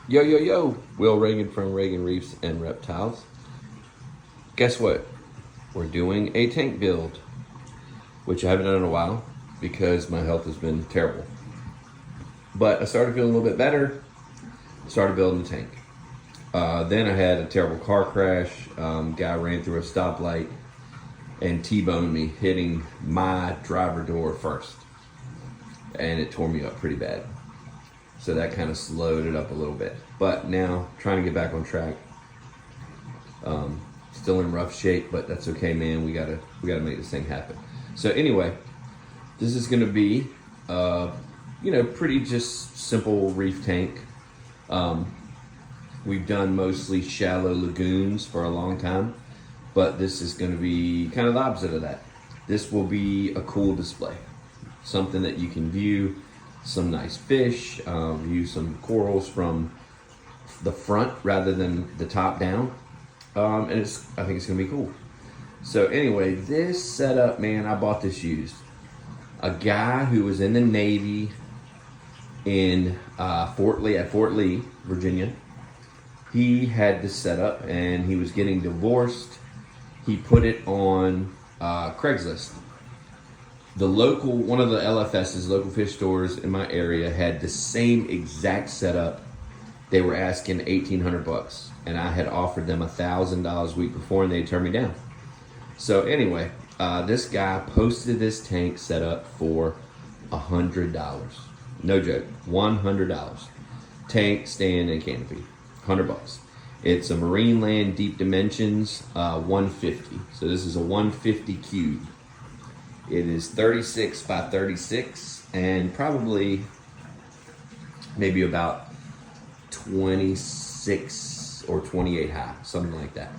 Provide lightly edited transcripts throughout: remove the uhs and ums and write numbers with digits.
Yo, Will Reagan from Reagan Reefs and Reptiles. Guess what? We're doing a tank build, which I haven't done in a while because my health has been terrible. But I started feeling a little bit better, started building the tank. Then I had a terrible car crash. Guy ran through a stoplight and T-boned me, hitting my driver door first. And it tore me up pretty bad. So that kind of slowed it up a little bit. But now, trying to get back on track. Still in rough shape, but that's okay, man. We gotta make this thing happen. So anyway, this is gonna be, pretty just simple reef tank. We've done mostly shallow lagoons for a long time, but this is gonna be kind of the opposite of that. This will be a cool display. Something that you can view some nice fish, view some corals from the front rather than the top down. And I think it's gonna be cool. So anyway, this setup, man, I bought this used. A guy who was in the Navy in Fort Lee, Virginia, he had this setup and he was getting divorced. He put it on Craigslist. One of the LFS's, local fish stores in my area, had the same exact setup. They were asking $1,800, and I had offered them $1,000 a week before, and they turned me down. So anyway, this guy posted this tank setup for $100. No joke, $100. Tank, stand, and canopy, $100. It's a Marine Land Deep Dimensions 150. So this is a 150 cube. It is 36 by 36 and probably maybe about 26 or 28 high, something like that.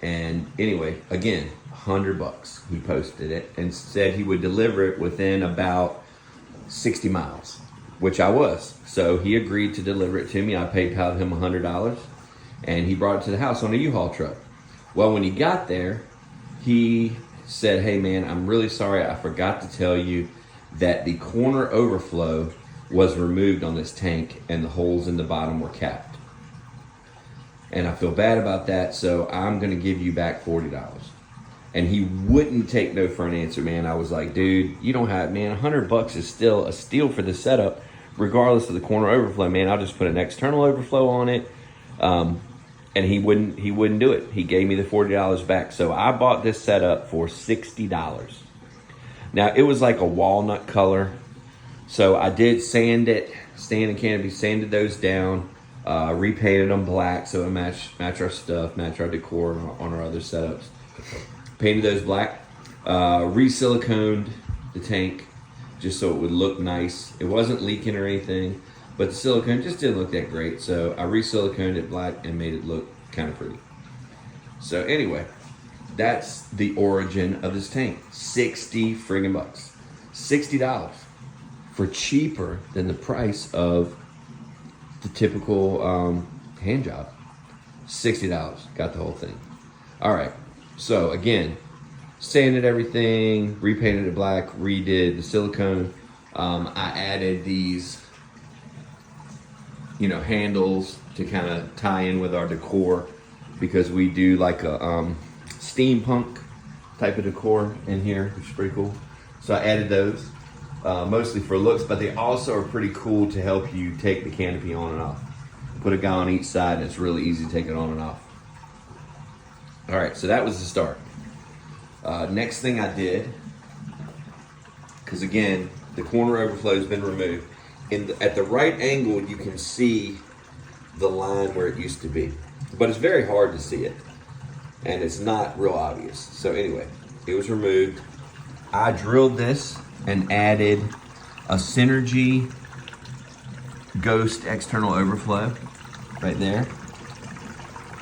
And anyway, again, $100. He posted it and said he would deliver it within about 60 miles, which I was. So he agreed to deliver it to me. I PayPal'd him $100 and he brought it to the house on a U-Haul truck. Well, when he got there, he said, "Hey man, I'm really sorry, I forgot to tell you that the corner overflow was removed on this tank and the holes in the bottom were capped. And I feel bad about that, so I'm gonna give you back $40. And he wouldn't take no for an answer, man. I was like, dude, you don't have, man, $100 is still a steal for the setup, regardless of the corner overflow, man. I'll just put an external overflow on it. And he wouldn't do it. He gave me the $40 back. So I bought this setup for $60. Now it was like a walnut color. So I did sand it, stand and canopy, sanded those down, repainted them black so it match our stuff, match our decor on our other setups. Painted those black, re-siliconed the tank just so it would look nice. It wasn't leaking or anything. But the silicone just didn't look that great, so I re-siliconed it black and made it look kind of pretty. So anyway, that's the origin of this tank. 60 friggin' bucks. $60 for cheaper than the price of the typical hand job. $60, got the whole thing. All right, so again, sanded everything, repainted it black, redid the silicone. I added these handles to kind of tie in with our decor because we do like a steampunk type of decor in here, which is pretty cool. So I added those mostly for looks, but they also are pretty cool to help you take the canopy on and off. Put a guy on each side and it's really easy to take it on and off. All right, so that was the start. Next thing I did, because again, the corner overflow has been removed. At the right angle, you can see the line where it used to be, but it's very hard to see it, and it's not real obvious. So anyway, it was removed. I drilled this and added a Synergy Ghost external overflow right there,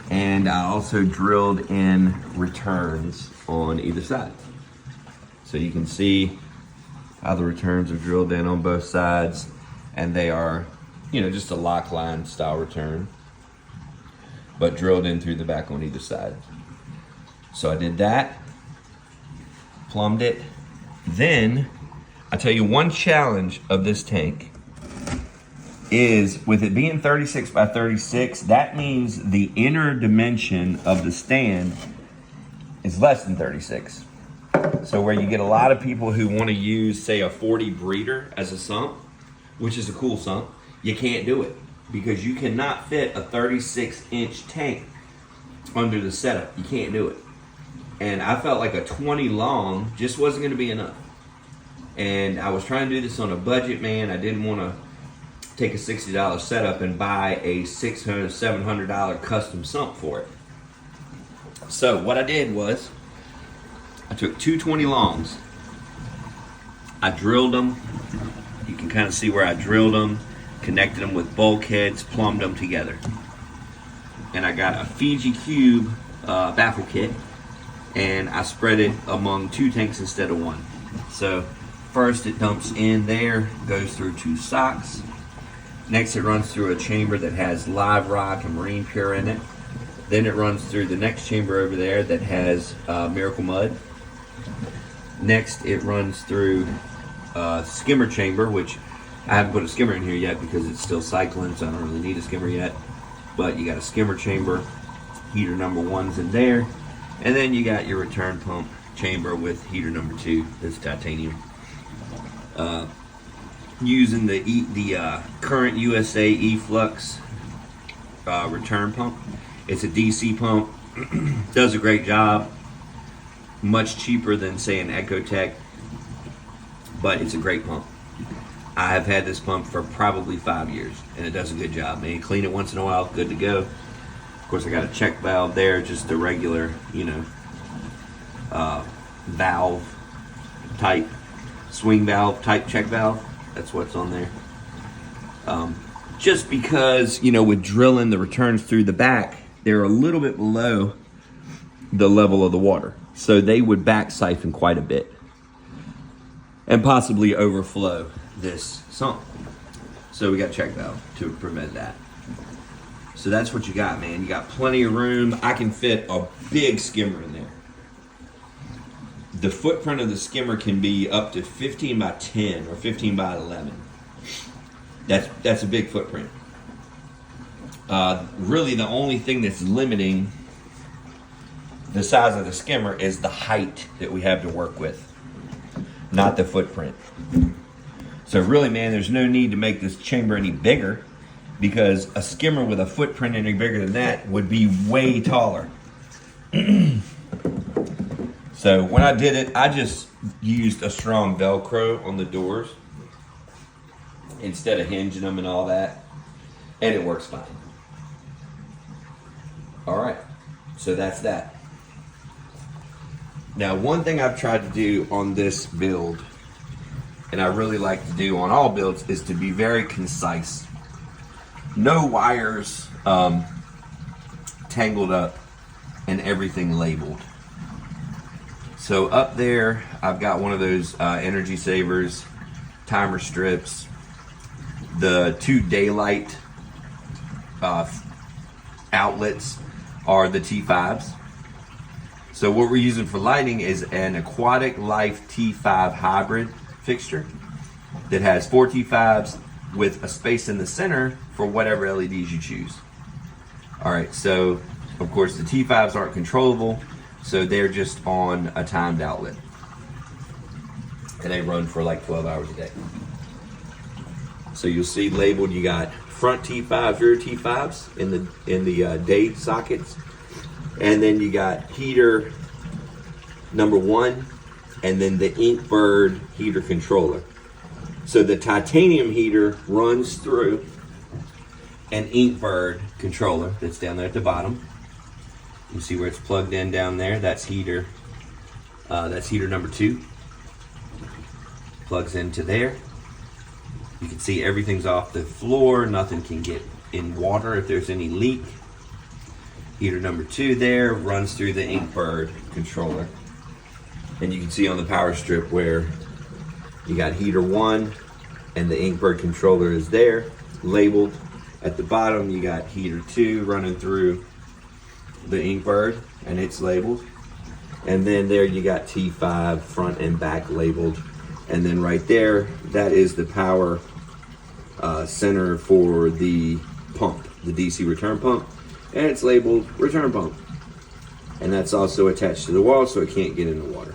and I also drilled in returns on either side. So you can see how the returns are drilled in on both sides. And they are, just a lock line style return, but drilled in through the back on either side. So I did that, plumbed it. Then I tell you one challenge of this tank is with it being 36 by 36, that means the inner dimension of the stand is less than 36. So where you get a lot of people who want to use, say, a 40 breeder as a sump, which is a cool sump, you can't do it because you cannot fit a 36-inch tank under the setup. You can't do it. And I felt like a 20 long just wasn't going to be enough. And I was trying to do this on a budget, man. I didn't want to take a $60 setup and buy a $600, $700 custom sump for it. So what I did was I took two 20 longs. I drilled them. You can kind of see where I drilled them, connected them with bulkheads, plumbed them together. And I got a Fiji Cube baffle kit, and I spread it among two tanks instead of one. So first it dumps in there, goes through two socks. Next it runs through a chamber that has live rock and marine pure in it. Then it runs through the next chamber over there that has miracle mud. Next it runs through skimmer chamber, which I haven't put a skimmer in here yet because it's still cycling, so I don't really need a skimmer yet. But you got a skimmer chamber, heater number 1's in there, and then you got your return pump chamber with heater number 2, that's titanium. Using the current USA E-Flux return pump. It's a DC pump, does a great job, much cheaper than say an ecotech, but it's a great pump. I have had this pump for probably 5 years, and it does a good job, man. Clean it once in a while, good to go. Of course, I got a check valve there, just a regular, valve type, swing valve type check valve. That's what's on there. Just because, with drilling the returns through the back, they're a little bit below the level of the water. So they would back siphon quite a bit and possibly overflow this sump. So we got check valve to prevent that. So that's what you got, man. You got plenty of room. I can fit a big skimmer in there. The footprint of the skimmer can be up to 15 by 10 or 15 by 11. That's a big footprint. Really the only thing that's limiting the size of the skimmer is the height that we have to work with, not the footprint. So really, man, there's no need to make this chamber any bigger because a skimmer with a footprint any bigger than that would be way taller. So when I did it, I just used a strong Velcro on the doors instead of hinging them and all that, and it works fine. All right, so that's that. Now, one thing I've tried to do on this build, and I really like to do on all builds, is to be very concise. No wires tangled up and everything labeled. So up there, I've got one of those energy savers, timer strips, the 2 daylight outlets are the T5s. So what we're using for lighting is an Aquatic Life T5 hybrid fixture that has 4 T5s with a space in the center for whatever LEDs you choose. All right, so of course the T5s aren't controllable, so they're just on a timed outlet. And they run for like 12 hours a day. So you'll see labeled, you got front T5s, rear T5s in the day sockets. And then you got heater number 1, and then the Inkbird heater controller. So the titanium heater runs through an Inkbird controller that's down there at the bottom. You see where it's plugged in down there? That's heater number 2. Plugs into there. You can see everything's off the floor. Nothing can get in water if there's any leak. Heater number 2 there runs through the Inkbird controller. And you can see on the power strip where you got heater 1 and the Inkbird controller is there, labeled. At the bottom you got heater 2 running through the Inkbird and it's labeled. And then there you got T5 front and back labeled. And then right there, that is the power center for the pump, the DC return pump, and it's labeled return pump. And that's also attached to the wall so it can't get in the water.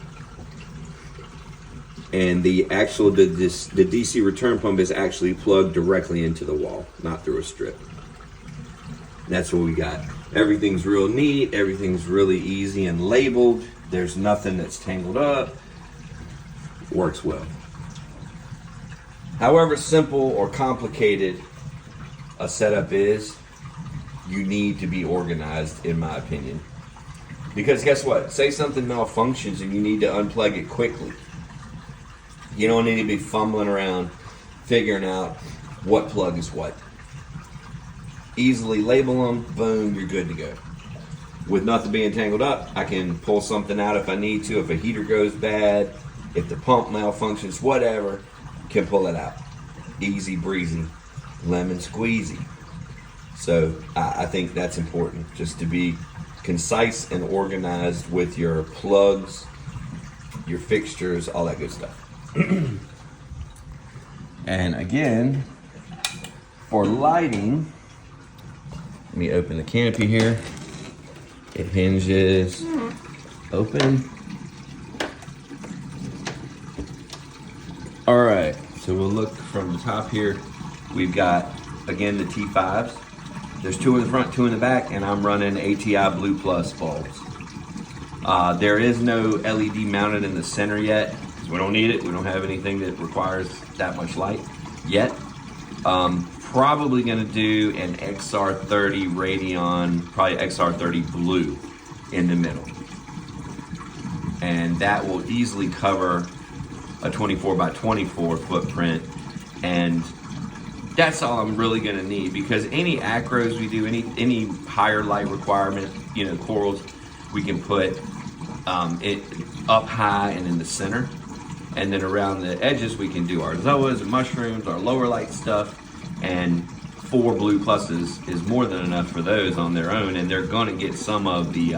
And the actual, the DC return pump is actually plugged directly into the wall, not through a strip. That's what we got. Everything's real neat, everything's really easy and labeled. There's nothing that's tangled up. Works well. However simple or complicated a setup is, you need to be organized, in my opinion. Because guess what? Say something malfunctions and you need to unplug it quickly. You don't need to be fumbling around figuring out what plug is what. Easily label them, boom, you're good to go. With nothing being tangled up, I can pull something out if I need to. If a heater goes bad, if the pump malfunctions, whatever, can pull it out. Easy breezy, lemon squeezy. So I think that's important, just to be concise and organized with your plugs, your fixtures, all that good stuff. And again, for lighting, let me open the canopy here. It hinges open. All right, so we'll look from the top here. We've got, again, the T5s. There's 2 in the front, 2 in the back, and I'm running ATI Blue Plus bulbs. There is no LED mounted in the center yet. We don't need it. We don't have anything that requires that much light yet. Probably gonna do an XR30 radion, probably XR30 blue in the middle. And that will easily cover a 24 by 24 footprint. And that's all I'm really gonna need, because any acros we do, any higher light requirement, you know, corals, we can put it up high and in the center. And then around the edges, we can do our zoas and mushrooms, our lower light stuff, and 4 blue pluses is more than enough for those on their own, and they're gonna get some of the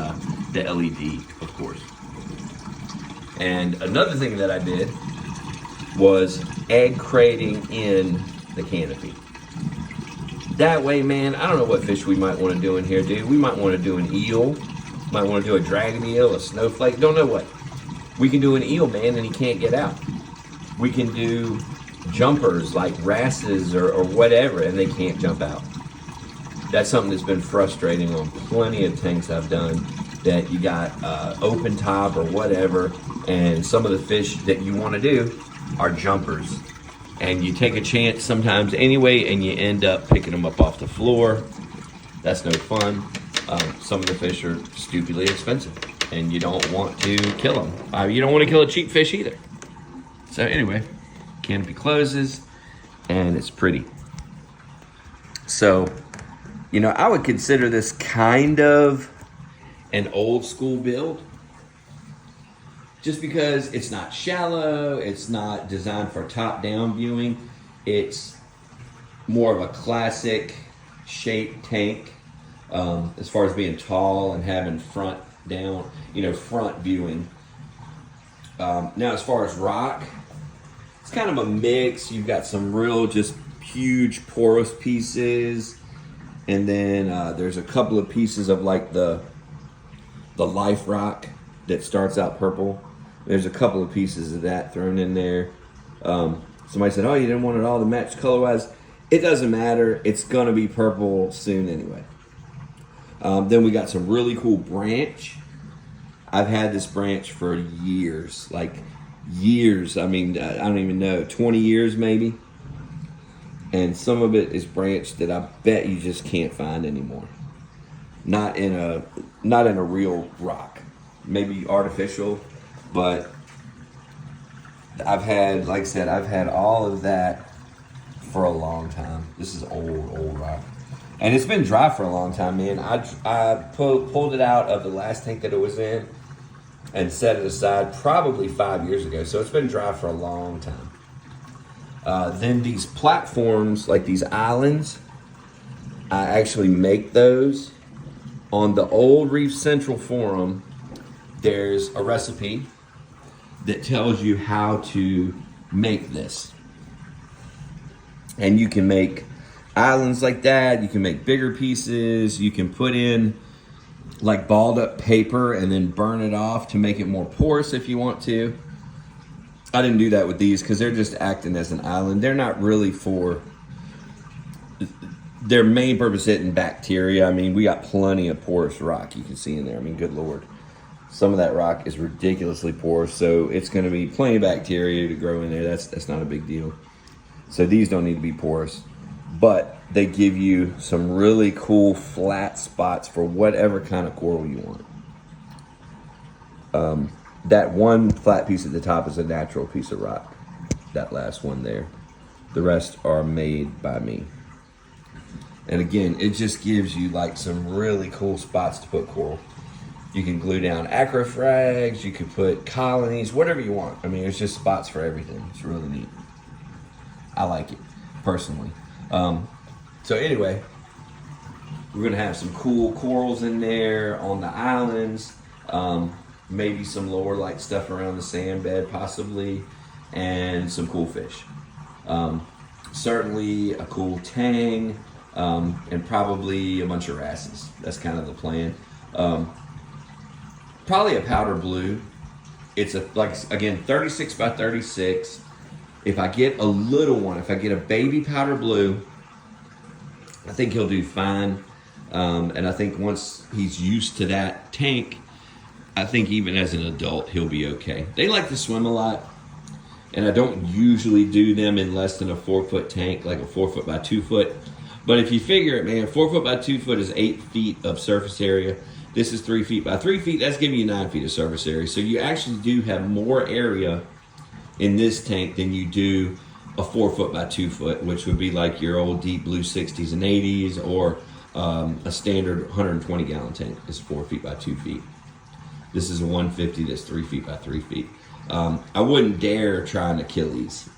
LED, of course. And another thing that I did was egg crating in the canopy. That way, man, I don't know what fish we might wanna do in here, dude. We might wanna do an eel, might wanna do a dragon eel, a snowflake, don't know what. We can do an eel, man, and he can't get out. We can do jumpers like wrasses or whatever, and they can't jump out. That's something that's been frustrating on plenty of tanks I've done, that you got open top or whatever, and some of the fish that you want to do are jumpers. And you take a chance sometimes anyway, and you end up picking them up off the floor. That's no fun. Some of the fish are stupidly expensive, and you don't want to kill them. You don't want to kill a cheap fish either. So anyway, canopy closes, and it's pretty. So, you know, I would consider this kind of an old school build, just because it's not shallow, it's not designed for top-down viewing. It's more of a classic shaped tank, as far as being tall and having front down, you know, front viewing. Now, as far as rock, it's kind of a mix. You've got some real just huge porous pieces, and then there's a couple of pieces of like the life rock that starts out purple. There's a couple of pieces of that thrown in there. Somebody said, oh, you didn't want it all to match color-wise. It doesn't matter. It's gonna be purple soon anyway. Then we got some really cool branch. I've had this branch for years, like years. I mean, I don't even know, 20 years maybe. And some of it is branch that I bet you just can't find anymore. Not in a real rock, maybe artificial, but I've had, like I said, I've had all of that for a long time. This is old rock. And it's been dry for a long time, man. I pulled it out of the last tank that it was in and set it aside probably 5 years ago. So it's been dry for a long time. Then these platforms, like these islands, I actually make those. On the old Reef Central forum, there's a recipe that tells you how to make this. And you can make islands like that. You can make bigger pieces. You can put in like balled up paper and then burn it off to make it more porous if you want to. I didn't do that with these because they're just acting as an island. They're not really for, their main purpose hitting bacteria. I mean, we got plenty of porous rock you can see in there. I mean, good Lord. Some of that rock is ridiculously porous, so it's going to be plenty of bacteria to grow in there. That's not a big deal. So these don't need to be porous, but they give you some really cool flat spots for whatever kind of coral you want. That one flat piece at the top is a natural piece of rock. That last one there. The rest are made by me. And again, it just gives you like some really cool spots to put coral. You can glue down acro frags, you can put colonies, whatever you want. I mean, there's just spots for everything. It's really neat. I like it, personally. So anyway, we're gonna have some cool corals in there on the islands. Maybe some lower light stuff around the sand bed possibly, and some cool fish. Certainly a cool tang, and probably a bunch of wrasses. That's kind of the plan. Probably a powder blue. It's again 36 by 36. If I get a little one, if I get a baby powder blue, I think he'll do fine. And I think once he's used to that tank, I think even as an adult, he'll be okay. They like to swim a lot, and I don't usually do them in less than a 4-foot tank, like a 4 foot by 2 foot. But if you figure it, man, 4 foot by 2 foot is 8 feet of surface area. This is 3 feet by 3 feet. That's giving you 9 feet of surface area. So you actually do have more area in this tank than you do a 4 foot by 2 foot, which would be like your old deep blue 60s and 80s, or a standard 120 gallon tank is 4 feet by 2 feet. This is a 150 that's 3 feet by 3 feet. I wouldn't dare try an Achilles.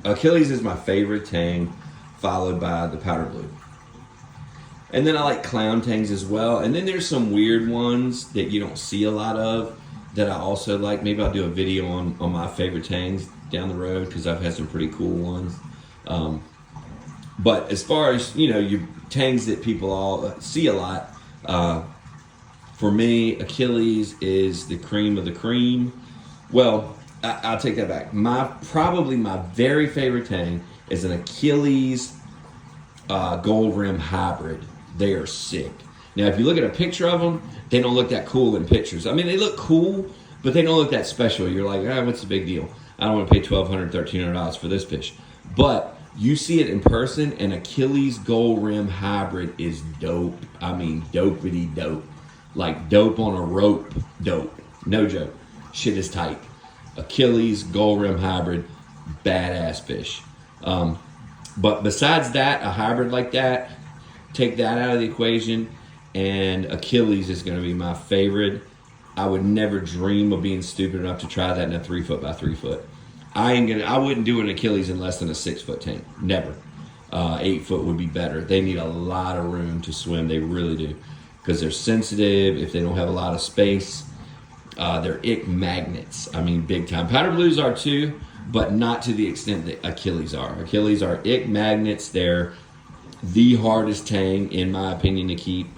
Achilles is my favorite tang, followed by the powder blue. And then I like clown tangs as well. And then there's some weird ones that you don't see a lot of that I also like. Maybe I'll do a video on my favorite tangs down the road, because I've had some pretty cool ones. But as far as, you know, your tangs that people all see a lot, for me, Achilles is the cream of the cream. Well, I'll take that back. Probably my very favorite tang is an Achilles gold rim hybrid. They are sick. Now, if you look at a picture of them, they don't look that cool in pictures. I mean, they look cool, but they don't look that special. You're like, what's the big deal? I don't want to pay $1,200, $1,300 for this fish. But you see it in person, and Achilles gold rim hybrid is dope. I mean, dopey dope. Like dope on a rope dope. No joke. Shit is tight. Achilles gold rim hybrid, badass fish. But besides that, a hybrid like that, take that out of the equation, and Achilles is going to be my favorite. I would never dream of being stupid enough to try that in a 3 foot by 3 foot. I wouldn't do an Achilles in less than a 6 foot tank. Never. 8 foot would be better. They need a lot of room to swim. They really do, because they're sensitive. If they don't have a lot of space, they're ick magnets. I mean, big time. Powder blues are too, but not to the extent that Achilles are. Achilles are ick magnets. They're the hardest tang, in my opinion, to keep,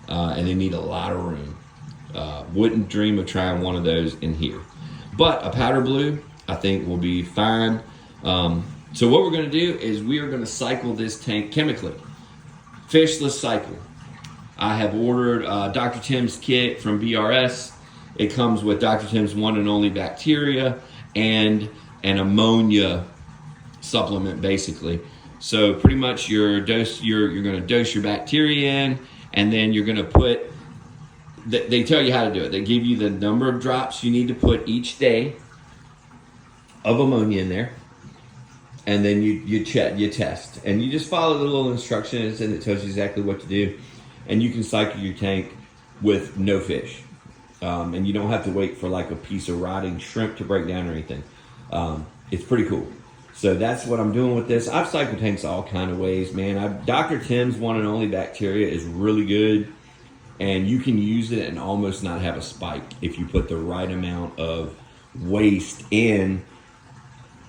and they need a lot of room. Wouldn't dream of trying one of those in here. But a powder blue, I think, will be fine. So what we're going to do is we are going to cycle this tank chemically. Fishless cycle. I have ordered Dr. Tim's kit from BRS. It comes with Dr. Tim's one and only bacteria and an ammonia supplement, basically. So pretty much you're going to dose your bacteria in, and then you're going to put, they tell you how to do it. They give you the number of drops you need to put each day of ammonia in there, and then you test, and you just follow the little instructions, and it tells you exactly what to do, and you can cycle your tank with no fish, and you don't have to wait for like a piece of rotting shrimp to break down or anything. It's pretty cool. So that's what I'm doing with this. I've cycled tanks all kind of ways, man. Dr. Tim's one and only bacteria is really good, and you can use it and almost not have a spike if you put the right amount of waste in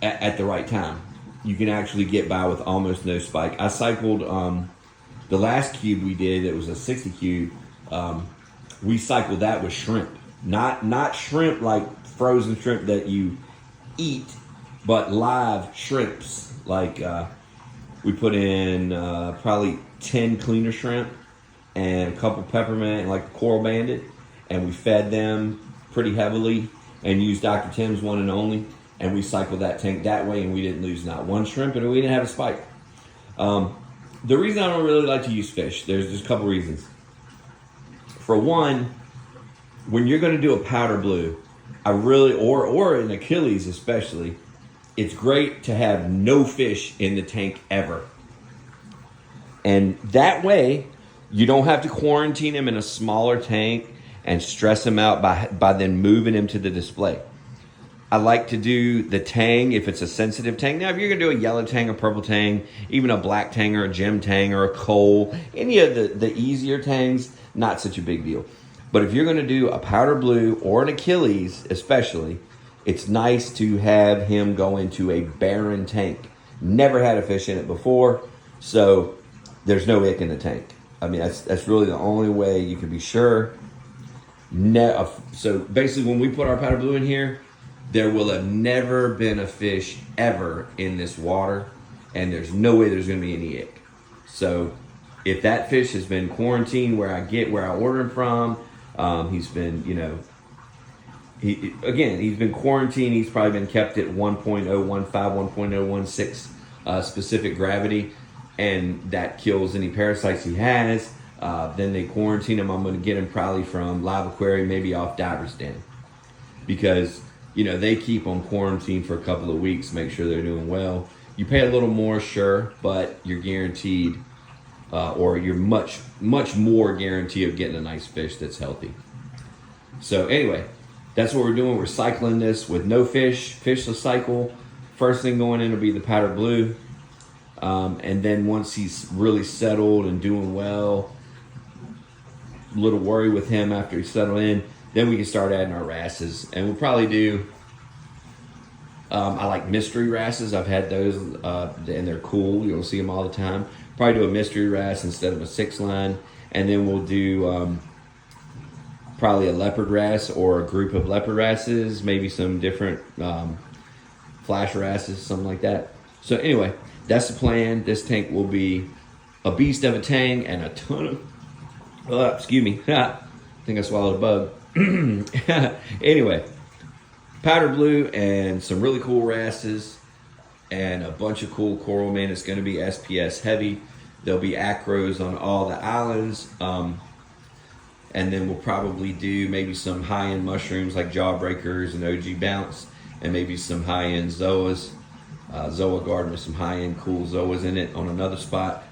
at the right time. you can actually get by with almost no spike. I cycled the last cube we did. It was a 60 cube. We cycled that with shrimp, not shrimp like frozen shrimp that you eat, but live shrimps. Like we put in probably 10 cleaner shrimp and a couple peppermint and like a coral banded, and we fed them pretty heavily and used Dr. Tim's one and only, and we cycled that tank that way, and we didn't lose not one shrimp, and we didn't have a spike. The reason I don't really like to use fish, there's a couple reasons. For one, when you're going to do a powder blue, I really, or an Achilles especially, it's great to have no fish in the tank ever. And that way, you don't have to quarantine him in a smaller tank and stress him out by then moving him to the display. I like to do the tang if it's a sensitive tang. Now, if you're going to do a yellow tang, a purple tang, even a black tang or a gem tang or a coal, any of the easier tangs, not such a big deal. But if you're going to do a powder blue or an Achilles especially, it's nice to have him go into a barren tank. Never had a fish in it before, so there's no ick in the tank. I mean, that's really the only way you can be sure. So basically, when we put our powder blue in here, there will have never been a fish ever in this water, and there's no way there's going to be any ick. So if that fish has been quarantined where I order him from, he's been, he's been quarantined. He's probably been kept at 1.015, 1.016 specific gravity, and that kills any parasites he has. Then they quarantine him. I'm going to get him probably from Live Aquarium, maybe off Diver's Den, because they keep them quarantined for a couple of weeks, make sure they're doing well. You pay a little more, sure, but you're guaranteed, or you're much more guarantee of getting a nice fish that's healthy. So anyway, that's what we're doing. We're cycling this with no fishless cycle. First thing going in will be the powder blue. And then once he's really settled and doing well, a little worry with him after he's settled in, then we can start adding our wrasses. And we'll probably do, I like mystery wrasses. I've had those, and they're cool. You'll see them all the time. Probably do a mystery wrasse instead of a 6-line. And then we'll do probably a leopard wrasse or a group of leopard wrasses, maybe some different flash wrasses, something like that. So anyway, that's the plan. This tank will be a beast of a tang and a ton of, excuse me, I think I swallowed a bug. Anyway, powder blue and some really cool wrasses and a bunch of cool coral, man. It's going to be SPS heavy. There'll be acros on all the islands. And then we'll probably do maybe some high-end mushrooms like jawbreakers and OG bounce, and maybe some high-end zoas. Zoa garden with some high-end cool zoas in it on another spot.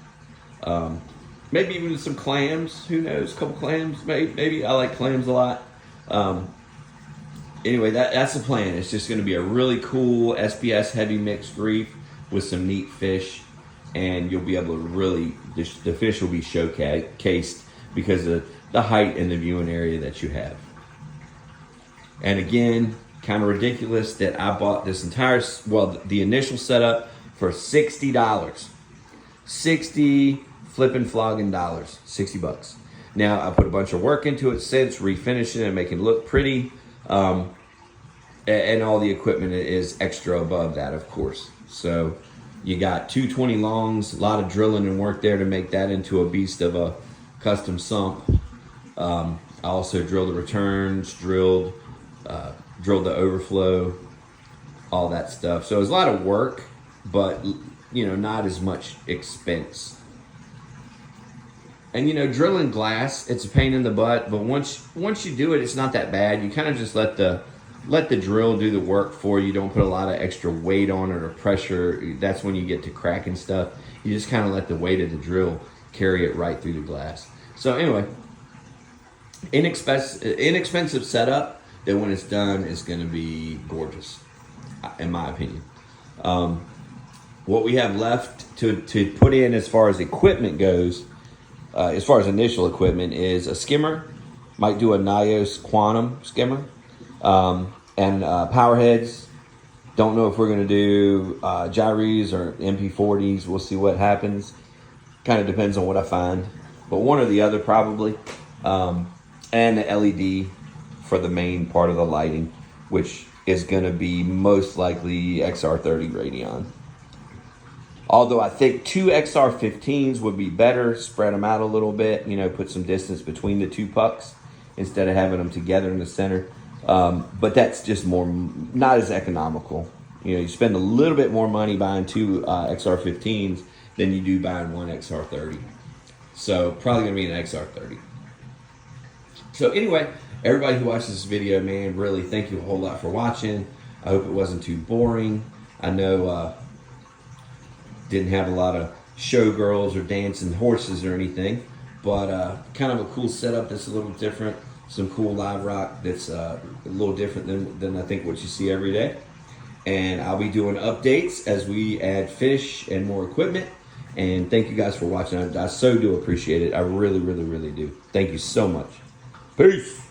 Maybe even some clams. Who knows? A couple clams, maybe. I like clams a lot. Anyway, that's the plan. It's just going to be a really cool SPS heavy mixed reef with some neat fish, and you'll be able to really, the fish will be showcased because of the height and the viewing area that you have. And again, kind of ridiculous that I bought this entire, the initial setup for $60. 60 flipping flogging dollars, $60. Now I put a bunch of work into it since, refinishing it and making it look pretty. And all the equipment is extra above that, of course. So you got 220 longs, a lot of drilling and work there to make that into a beast of a custom sump. I also drilled the returns, drilled the overflow, all that stuff. So it was a lot of work, but not as much expense. And drilling glass, it's a pain in the butt, but once you do it, it's not that bad. You kind of just let the drill do the work for you. Don't put a lot of extra weight on it or pressure. That's when you get to cracking stuff. You just kind of let the weight of the drill carry it right through the glass. So anyway, inexpensive setup that when it's done is going to be gorgeous, in my opinion. What we have left to put in as far as equipment goes, as far as initial equipment, is a skimmer. Might do a Nios Quantum skimmer, and power heads, Don't know if we're going to do gyres or MP40s. We'll see what happens. Kind of depends on what I find. But one or the other probably. And the LED for the main part of the lighting, which is going to be most likely XR30 radion. Although I think 2 XR15s would be better. Spread them out a little bit. You know, put some distance between the 2 pucks instead of having them together in the center. But that's just not as economical. You know, you spend a little bit more money buying 2 XR15s than you do buying 1 XR30. So probably gonna be an XR30. So anyway, everybody who watches this video, man, really thank you a whole lot for watching. I hope it wasn't too boring. I know didn't have a lot of showgirls or dancing horses or anything, but kind of a cool setup that's a little different. Some cool live rock that's a little different than I think what you see every day. And I'll be doing updates as we add fish and more equipment. And thank you guys for watching. I so do appreciate it. I really, really, really do. Thank you so much. Peace.